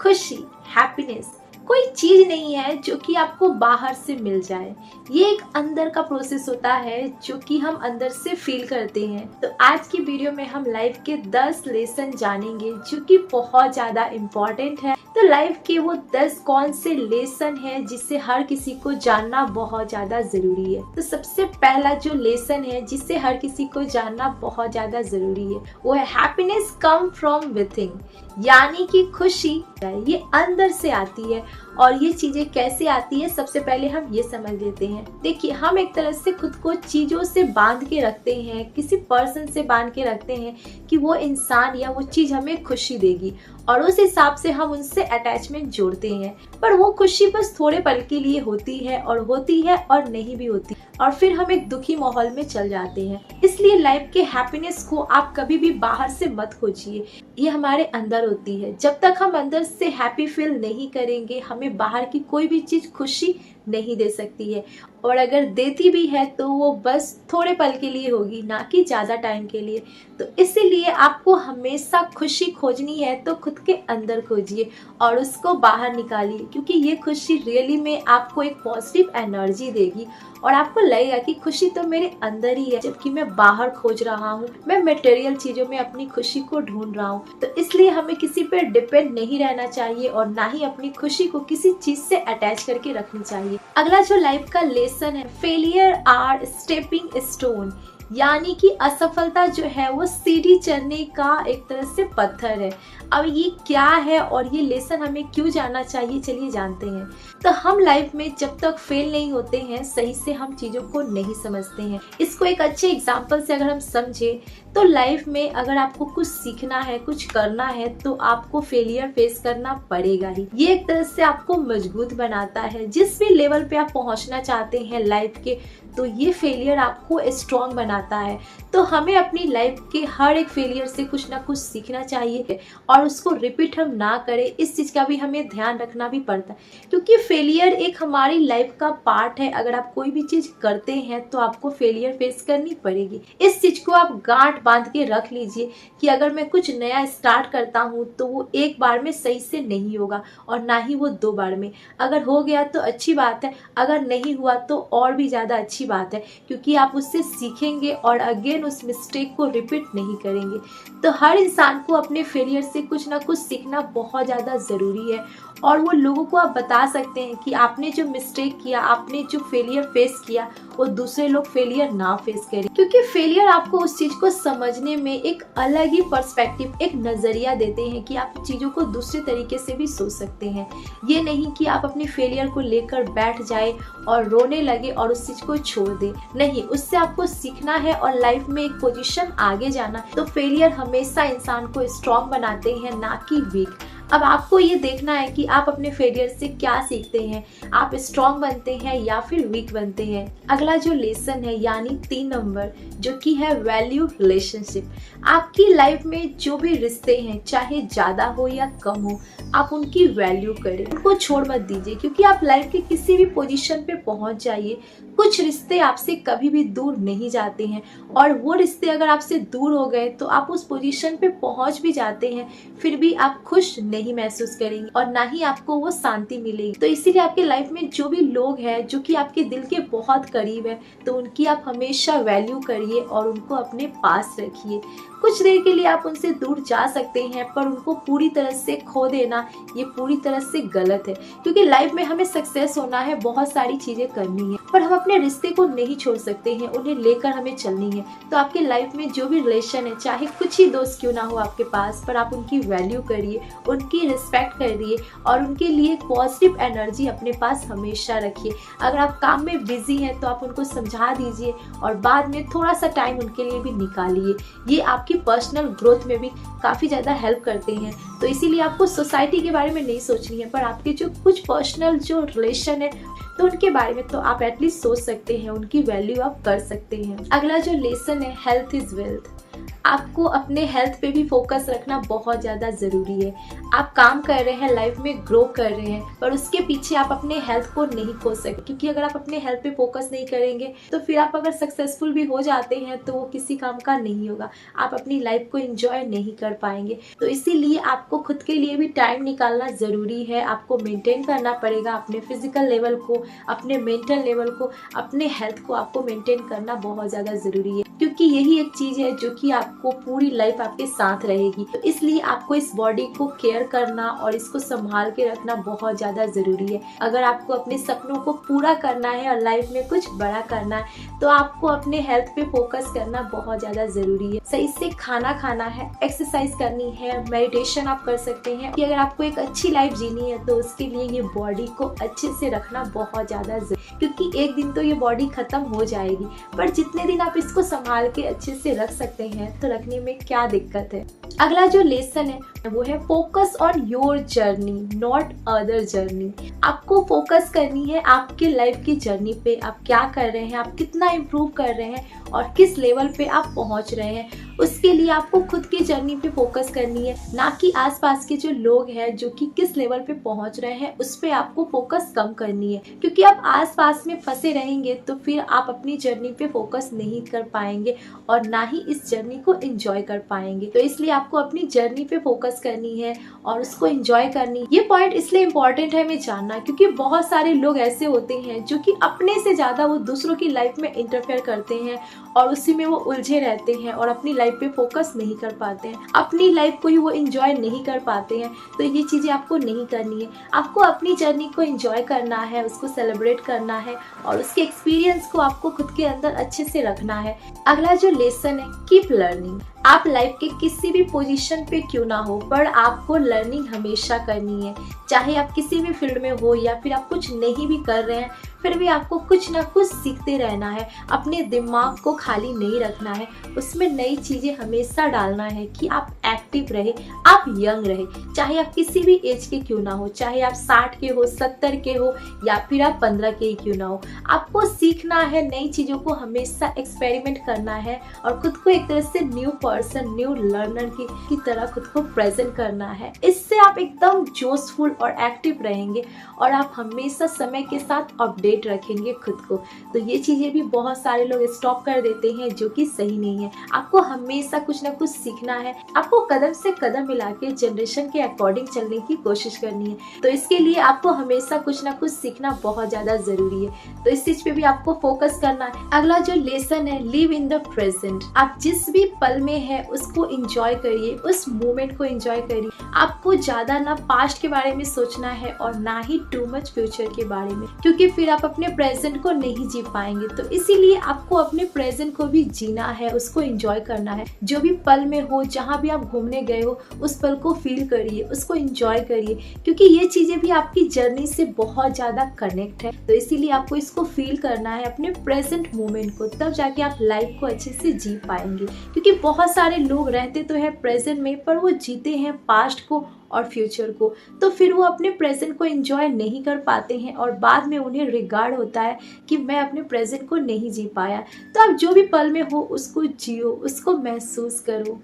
खुशी, हैप्पीनेस कोई चीज नहीं है जो कि आपको बाहर से मिल जाए। ये एक अंदर का प्रोसेस होता है जो कि हम अंदर से फील करते हैं। तो आज की वीडियो में हम लाइफ के 10 लेसन जानेंगे जो कि बहुत ज्यादा इम्पोर्टेंट है। तो लाइफ के वो 10 कौन से लेसन है जिसे हर किसी को जानना बहुत ज्यादा जरूरी है। तो सबसे पहला जो लेसन है जिसे हर किसी को जानना बहुत ज्यादा जरूरी है वो है हैप्पीनेस कम फ्रॉम विथिन, यानी कि खुशी ये अंदर से आती है। और ये चीजें कैसे आती है सबसे पहले हम ये समझ लेते हैं। देखिए, हम एक तरह से खुद को चीजों से बांध के रखते हैं, किसी पर्सन से बांध के रखते हैं कि वो इंसान या वो चीज हमें खुशी देगी और उस हिसाब से हम उनसे अटैचमेंट जोड़ते हैं। पर वो खुशी बस थोड़े पल के लिए होती है और नहीं भी होती और फिर हम एक दुखी माहौल में चल जाते हैं। इसलिए लाइफ के हैप्पीनेस को आप कभी भी बाहर से मत खोजिए, ये हमारे अंदर होती है। जब तक हम अंदर से हैप्पी फील नहीं करेंगे हमें बाहर की कोई भी चीज खुशी नहीं दे सकती है, और अगर देती भी है तो वो बस थोड़े पल के लिए होगी, ना कि ज्यादा टाइम के लिए। तो इसीलिए आपको हमेशा खुशी खोजनी है तो खुद के अंदर खोजिए और उसको बाहर निकालिए, क्योंकि ये खुशी रियली में आपको एक पॉजिटिव एनर्जी देगी और आपको लगेगा कि खुशी तो मेरे अंदर ही है, जबकि मैं बाहर खोज रहा हूँ, मैं मटेरियल चीजों में अपनी खुशी को ढूंढ रहा हूँ। तो इसलिए हमें किसी पे डिपेंड नहीं रहना चाहिए और ना ही अपनी खुशी को किसी चीज से अटैच करके रखनी चाहिए। अगला जो लाइफ का लेसन है, फेलियर आर स्टेपिंग स्टोन, यानी कि असफलता जो है वो सीढ़ी चढ़ने का एक तरह से पत्थर है। अब ये क्या है और ये लेसन हमें क्यों जानना चाहिए, चलिए जानते हैं। तो हम लाइफ में जब तक फेल नहीं होते हैं सही से हम चीजों को नहीं समझते हैं। इसको एक अच्छे एग्जांपल से अगर हम समझे तो लाइफ में अगर आपको कुछ सीखना है, कुछ करना है तो आपको फेलियर फेस करना पड़ेगा ही। ये एक तरह से आपको मजबूत बनाता है। जिस भी लेवल पे आप पहुंचना चाहते हैं लाइफ के, तो ये फेलियर आपको स्ट्रॉन्ग बनाता है। तो हमें अपनी लाइफ के हर एक फेलियर से कुछ ना कुछ सीखना चाहिए और उसको रिपीट हम ना करें, इस चीज का भी हमें ध्यान रखना भी पड़ता है, क्योंकि फेलियर एक हमारी लाइफ का पार्ट है। अगर आप कोई भी चीज करते हैं तो आपको फेलियर फेस करनी पड़ेगी। इस चीज को आप गांठ बांध के रख लीजिए कि अगर मैं कुछ नया स्टार्ट करता हूँ तो वो एक बार में सही से नहीं होगा और ना ही वो 2 बार में। अगर हो गया तो अच्छी बात है, अगर नहीं हुआ तो और भी ज्यादा अच्छी बात है, क्योंकि आप उससे सीखेंगे और अगेन उस मिस्टेक को रिपीट नहीं करेंगे। तो हर इंसान को अपने फेलियर से कुछ ना कुछ सीखना बहुत ज्यादा जरूरी है और वो लोगों को आप बता सकते हैं कि आपने जो मिस्टेक किया, आपने जो फेलियर फेस किया, वो दूसरे लोग फेलियर ना फेस करें, क्योंकि फेलियर आपको उस चीज को समझने में एक अलग ही पर्सपेक्टिव, एक नजरिया देते हैं कि आप चीजों को दूसरे तरीके से भी सोच सकते हैं। ये नहीं कि आप अपने फेलियर को लेकर बैठ जाए और रोने लगे और उस चीज को छोड़ दे, नहीं, उससे आपको सीखना है और लाइफ में एक पोजीशन आगे जाना। तो फेलियर हमेशा इंसान को स्ट्रॉन्ग बनाते हैं, ना कि वीक। अब आपको ये देखना है कि आप अपने फेलियर से क्या सीखते हैं, आप स्ट्रॉन्ग बनते हैं या फिर वीक बनते हैं। अगला जो लेसन है यानी 3 नंबर, जो कि है वैल्यू रिलेशनशिप। आपकी लाइफ में जो भी रिश्ते हैं, चाहे ज्यादा हो या कम हो, आप उनकी वैल्यू करें, उनको छोड़ मत दीजिए, क्योंकि आप लाइफ के किसी भी पोजीशन पे पहुंच जाइए, कुछ रिश्ते आपसे कभी भी दूर नहीं जाते हैं और वो रिश्ते अगर आपसे दूर हो गए तो आप उस पोजीशन पे पहुंच भी जाते हैं, फिर भी आप खुश नहीं महसूस करेंगे और ना ही आपको वो शांति मिलेगी। तो इसीलिए आपके लाइफ में जो भी लोग हैं जो कि आपके दिल के बहुत करीब है, तो उनकी आप हमेशा वैल्यू करिए और उनको अपने पास रखिए। कुछ देर के लिए आप उनसे दूर जा सकते हैं, पर उनको पूरी तरह से खो देना ये पूरी तरह से गलत है, क्योंकि लाइफ में हमें सक्सेस होना है, बहुत सारी चीजें करनी है, पर हम अपने रिश्ते को नहीं छोड़ सकते हैं, उन्हें लेकर हमें चलनी है। तो आपके लाइफ में जो भी रिलेशन है, चाहे कुछ ही दोस्त क्यों ना हो आपके पास, पर आप उनकी वैल्यू करिए, उनकी रिस्पेक्ट करिए और उनके लिए पॉजिटिव एनर्जी अपने पास हमेशा रखिए। अगर आप काम में बिजी हैं तो आप उनको समझा दीजिए और बाद में थोड़ा सा टाइम उनके लिए भी निकालिए। ये आपकी पर्सनल ग्रोथ में भी काफी ज्यादा हेल्प करते हैं। तो इसीलिए आपको सोसाइटी के बारे में नहीं सोचनी है, पर आपके जो कुछ पर्सनल जो रिलेशन है तो उनके बारे में तो आप एटलीस्ट सोच सकते हैं, उनकी वैल्यू आप कर सकते हैं। अगला जो लेसन है, हेल्थ इज वेल्थ। आपको अपने हेल्थ पे भी फोकस रखना बहुत ज़्यादा ज़रूरी है। आप काम कर रहे हैं, लाइफ में ग्रो कर रहे हैं, पर उसके पीछे आप अपने हेल्थ को नहीं खो सकते, क्योंकि अगर आप अपने हेल्थ पे फोकस नहीं करेंगे तो फिर आप अगर सक्सेसफुल भी हो जाते हैं तो वो किसी काम का नहीं होगा। आप अपनी लाइफ को एंजॉय नहीं कर पाएंगे। तो इसीलिए आपको खुद के लिए भी टाइम निकालना ज़रूरी है। आपको मेंटेन करना पड़ेगा अपने फिजिकल लेवल को, अपने मेंटल लेवल को, अपने हेल्थ को आपको मेंटेन करना बहुत ज़्यादा ज़रूरी है, क्योंकि यही एक चीज़ है जो कि आपको पूरी लाइफ आपके साथ रहेगी। तो इसलिए आपको इस बॉडी को केयर करना और इसको संभाल के रखना बहुत ज़्यादा ज़रूरी है। अगर आपको अपने सपनों को पूरा करना है और लाइफ में कुछ बड़ा करना है तो आपको अपने हेल्थ पे फोकस करना बहुत ज़्यादा ज़रूरी है। सही से खाना खाना है, एक्सरसाइज करनी है, मेडिटेशन आप कर सकते हैं। कि अगर आपको एक अच्छी लाइफ जीनी है तो उसके लिए ये बॉडी को अच्छे से रखना बहुत ज़्यादा जरूरी, क्योंकि एक दिन तो ये बॉडी खत्म हो जाएगी, पर जितने दिन आप इसको संभाल के अच्छे से रख सकते हैं तो रखने में क्या दिक्कत है। अगला जो लेसन है वो है focus on your journey not other journey. आपको फोकस करनी है आपके लाइफ की जर्नी पे। आप क्या कर रहे हैं, आप कितना इम्प्रूव कर रहे हैं और किस लेवल पे आप पहुंच रहे हैं, उसके लिए आपको खुद की जर्नी पे फोकस करनी है, ना कि आसपास के जो लोग हैं जो कि किस लेवल पे पहुंच रहे हैं उस पे आपको फोकस कम करनी है। क्योंकि आप आसपास में फंसे रहेंगे तो फिर आप अपनी जर्नी पे फोकस नहीं कर पाएंगे और ना ही इस जर्नी को एंजॉय कर पाएंगे। तो इसलिए आपको अपनी जर्नी पे फोकस करनी है और उसको एंजॉय करनी है। ये पॉइंट इसलिए इम्पोर्टेंट है हमें जानना, क्योंकि बहुत सारे लोग ऐसे होते हैं जो कि अपने से ज्यादा वो दूसरों की लाइफ में इंटरफेयर करते हैं और उसी में वो उलझे रहते हैं और अपनी लाइफ पे फोकस नहीं कर पाते हैं, अपनी लाइफ को ही वो एंजॉय नहीं कर पाते हैं। तो ये चीजें आपको नहीं करनी है। आपको अपनी जर्नी को एंजॉय करना है, उसको सेलिब्रेट करना है और उसके एक्सपीरियंस को आपको खुद के अंदर अच्छे से रखना है। अगला जो लेसन है, कीप लर्निंग। आप लाइफ के किसी भी पोजीशन पे क्यों ना हो, पर आपको लर्निंग हमेशा करनी है। चाहे आप किसी भी फील्ड में हो या फिर आप कुछ नहीं भी कर रहे हैं, फिर भी आपको कुछ ना कुछ सीखते रहना है। अपने दिमाग को खाली नहीं रखना है, उसमें नई चीजें हमेशा डालना है कि आप एक्टिव रहे, आप यंग रहे। चाहे आप किसी भी एज के क्यों ना हो, चाहे आप 60 के हो, 70 के हो या फिर आप 15 के ही क्यों ना हो, आपको सीखना है, नई चीजों को हमेशा एक्सपेरिमेंट करना है और खुद को एक तरह से न्यू पर्सन, न्यू लर्नर की तरह खुद को प्रेजेंट करना है। इससे आप एकदम जोशफुल और एक्टिव रहेंगे और आप हमेशा समय के साथ अपडेट रखेंगे खुद को। तो ये चीजें भी बहुत सारे लोग स्टॉप कर देते हैं, जो कि सही नहीं है। आपको हमेशा कुछ ना कुछ सीखना है, आपको कदम से कदम मिला के जनरेशन के अकॉर्डिंग चलने की कोशिश करनी है। तो इसके लिए आपको हमेशा कुछ ना कुछ सीखना बहुत ज्यादा जरूरी है। तो इस चीज पे भी आपको फोकस करना है। अगला जो लेसन है, लिव इन द प्रेजेंट। आप जिस भी पल में है उसको एंजॉय करिए, उस मोमेंट को एंजॉय करिए। आपको ज्यादा ना पास्ट के बारे में सोचना है और ना ही टू मच फ्यूचर के बारे में, क्योंकि फिर आप अपने प्रेजेंट को नहीं जी पाएंगे। तो इसीलिए आपको अपने प्रेजेंट को भी जीना है, उसको एंजॉय करना है। जो भी पल में हो, जहाँ भी आप घूमने गए हो, उस पल को फील करिए, उसको एंजॉय करिए, क्योंकि ये चीजें भी आपकी जर्नी से बहुत ज्यादा कनेक्ट है। तो इसीलिए आपको इसको फील करना है, अपने प्रेजेंट मोमेंट को, तब जाके आप लाइफ को अच्छे से जी पाएंगे। क्योंकि बहुत सारे लोग रहते तो है प्रेजेंट में, पर वो जीते हैं पास्ट को और फ्यूचर को, तो फिर वो अपने प्रेजेंट को एंजॉय नहीं कर पाते हैं और बाद में उन्हें रिगार्ड होता है कि मैं अपने प्रेजेंट को नहीं जी पाया। तो आप जो भी पल में हो उसको जियो, उसको महसूस करो।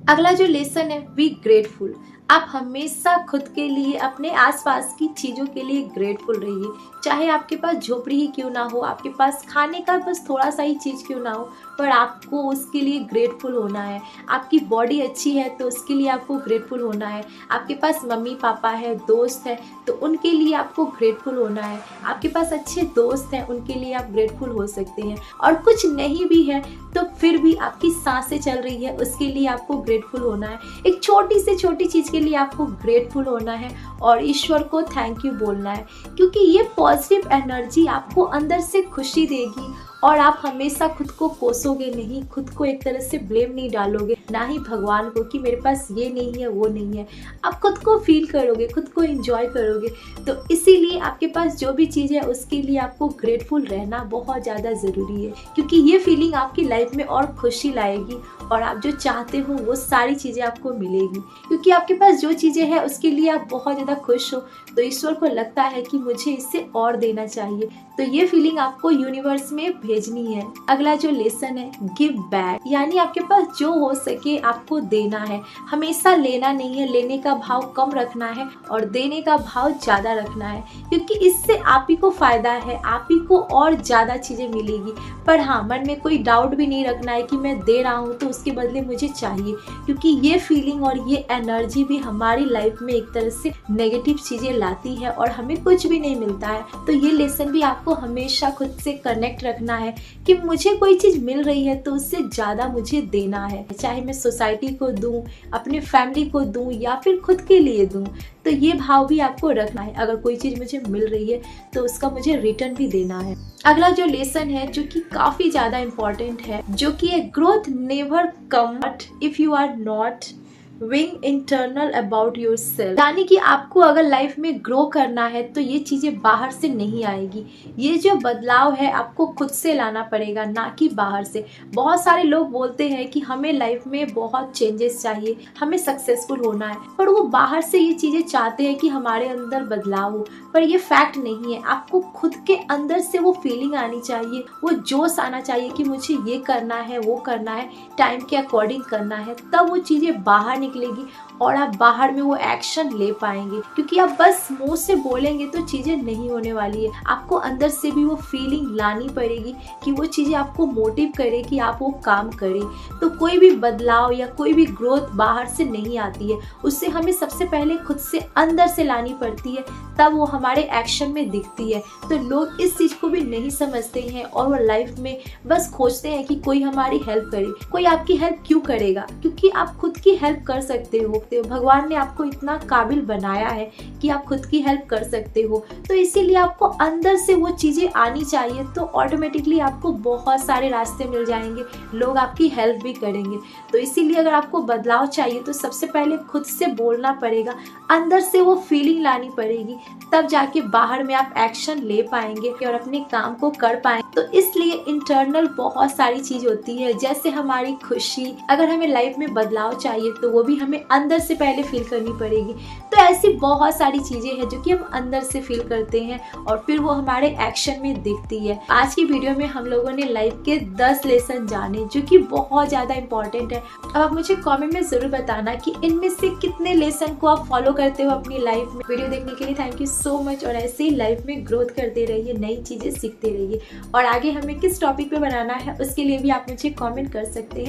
अगला जो लेसन है, बी ग्रेटफुल। आप हमेशा खुद के लिए, अपने आसपास की चीज़ों के लिए ग्रेटफुल रहिए। चाहे आपके पास झोपड़ी ही क्यों ना हो, आपके पास खाने का बस थोड़ा सा ही चीज़ क्यों ना हो, पर आपको उसके लिए ग्रेटफुल होना है। आपकी बॉडी अच्छी है तो उसके लिए आपको ग्रेटफुल होना है। आपके पास मम्मी पापा है, दोस्त है, तो उनके लिए आपको ग्रेटफुल होना है। आपके पास अच्छे दोस्त हैं, उनके लिए आप ग्रेटफुल हो सकते हैं। और कुछ नहीं भी है तो फिर भी आपकी सांसें चल रही है, उसके लिए आपको ग्रेटफुल होना है। एक छोटी से छोटी चीज़ के लिए आपको ग्रेटफुल होना है और ईश्वर को थैंक यू बोलना है, क्योंकि ये पॉजिटिव एनर्जी आपको अंदर से खुशी देगी और आप हमेशा खुद को कोसोगे नहीं, खुद को एक तरह से ब्लेम नहीं डालोगे, ना ही भगवान को कि मेरे पास ये नहीं है, वो नहीं है। आप खुद को फील करोगे, खुद को एंजॉय करोगे। तो इसीलिए आपके पास जो भी चीज़ है उसके लिए आपको ग्रेटफुल रहना बहुत ज़्यादा ज़रूरी है, क्योंकि ये फीलिंग आपकी लाइफ में और खुशी लाएगी और आप जो चाहते हो वो सारी चीज़ें आपको मिलेगी। क्योंकि आपके पास जो चीज़ें हैं उसके लिए आप बहुत ज़्यादा खुश हो, तो ईश्वर को लगता है कि मुझे इससे और देना चाहिए। तो ये फीलिंग आपको यूनिवर्स में भेजनी है। अगला जो लेसन है, गिव बैक, यानी आपके पास जो हो सके आपको देना है। हमेशा लेना नहीं है, लेने का भाव कम रखना है और देने का भाव ज्यादा रखना है, क्योंकि इससे आप ही को फायदा है, आप ही को और ज्यादा चीजें मिलेगी। पर हाँ, मन में कोई डाउट भी नहीं रखना है कि मैं दे रहा हूँ तो उसके बदले मुझे चाहिए, क्योंकि ये फीलिंग और ये एनर्जी भी हमारी लाइफ में एक तरह से नेगेटिव चीजें लाती है और हमें कुछ भी नहीं मिलता है। तो ये लेसन भी आपको हमेशा खुद से कनेक्ट रखना है कि मुझे कोई चीज मिल रही है तो उससे ज्यादा मुझे देना है, चाहे मैं सोसाइटी को दूं, अपने फैमिली को दूं या फिर खुद के लिए दूं। तो ये भाव भी आपको रखना है, अगर कोई चीज मुझे मिल रही है तो उसका मुझे रिटर्न भी देना है। अगला जो लेसन है जो कि काफी ज्यादा इम्पोर्टेंट है, जो कि है growth never come if you are not being internal about yourself, यानी कि आपको अगर लाइफ में ग्रो करना है तो ये चीजें बाहर से नहीं आएगी। ये जो बदलाव है आपको खुद से लाना पड़ेगा, ना कि बाहर से। बहुत सारे लोग बोलते हैं कि हमें लाइफ में बहुत चेंजेस चाहिए, हमें सक्सेसफुल होना है, पर वो बाहर से ये चीजें चाहते हैं कि हमारे अंदर बदलाव हो, पर ये फैक्ट नहीं है। आपको खुद के अंदर से वो फीलिंग आनी चाहिए, वो जोश आना चाहिए कि मुझे ये करना है, वो करना है, टाइम के अकॉर्डिंग करना है, तब वो चीजें बाहर निकलेगी और आप बाहर में वो एक्शन ले पाएंगे। क्योंकि आप बस मुंह से बोलेंगे तो चीजें नहीं होने वाली है, आपको अंदर से भी वो फीलिंग लानी पड़ेगी कि वो चीजें आपको मोटिव करे कि आप वो काम करें। तो कोई भी बदलाव या कोई भी ग्रोथ बाहर से नहीं आती है, उससे हमें सबसे पहले खुद से अंदर से लानी पड़ती है, तब वो हमारे एक्शन में दिखती है। तो लोग इस चीज को भी नहीं समझते हैं और वो लाइफ में बस खोजते हैं कि कोई हमारी हेल्प करे। कोई आपकी हेल्प क्यों करेगा? क्योंकि आप खुद की हेल्प कर सकते हो। भगवान ने आपको इतना काबिल बनाया है कि आप खुद की हेल्प कर सकते हो, तो इसीलिए आपको अंदर से वो चीजें आनी चाहिए, तो ऑटोमेटिकली आपको बहुत सारे रास्ते मिल जाएंगे, लोग आपकी हेल्प भी करेंगे। तो इसीलिए अगर आपको बदलाव चाहिए तो सबसे पहले खुद से बोलना पड़ेगा, अंदर से वो फीलिंग लानी पड़ेगी, तब जाके बाहर में आप एक्शन ले पाएंगे और अपने काम को कर पाएंगे। तो इसलिए इंटरनल बहुत सारी चीज होती है, जैसे हमारी खुशी। अगर हमें लाइफ में बदलाव चाहिए तो वो भी हमें अंदर से पहले फील करनी पड़ेगी। तो ऐसी बहुत सारी चीजें हैं जो कि हम अंदर से फील करते हैं और फिर वो हमारे एक्शन में दिखती है। आज की वीडियो में हम लोगों ने लाइफ के 10 लेसन जाने जो कि बहुत ज्यादा इंपॉर्टेंट है। अब आप मुझे कमेंट में जरूर बताना कि इनमें से कितने लेसन को आप फॉलो करते हो अपनी लाइफ में। वीडियो देखने के लिए थैंक यू सो मच, और ऐसे ही लाइफ में ग्रोथ करते रहिए, नई चीजें सीखते रहिए। और आगे हमें किस टॉपिक पे बनाना है उसके लिए भी आप मुझे कमेंट कर सकते हैं।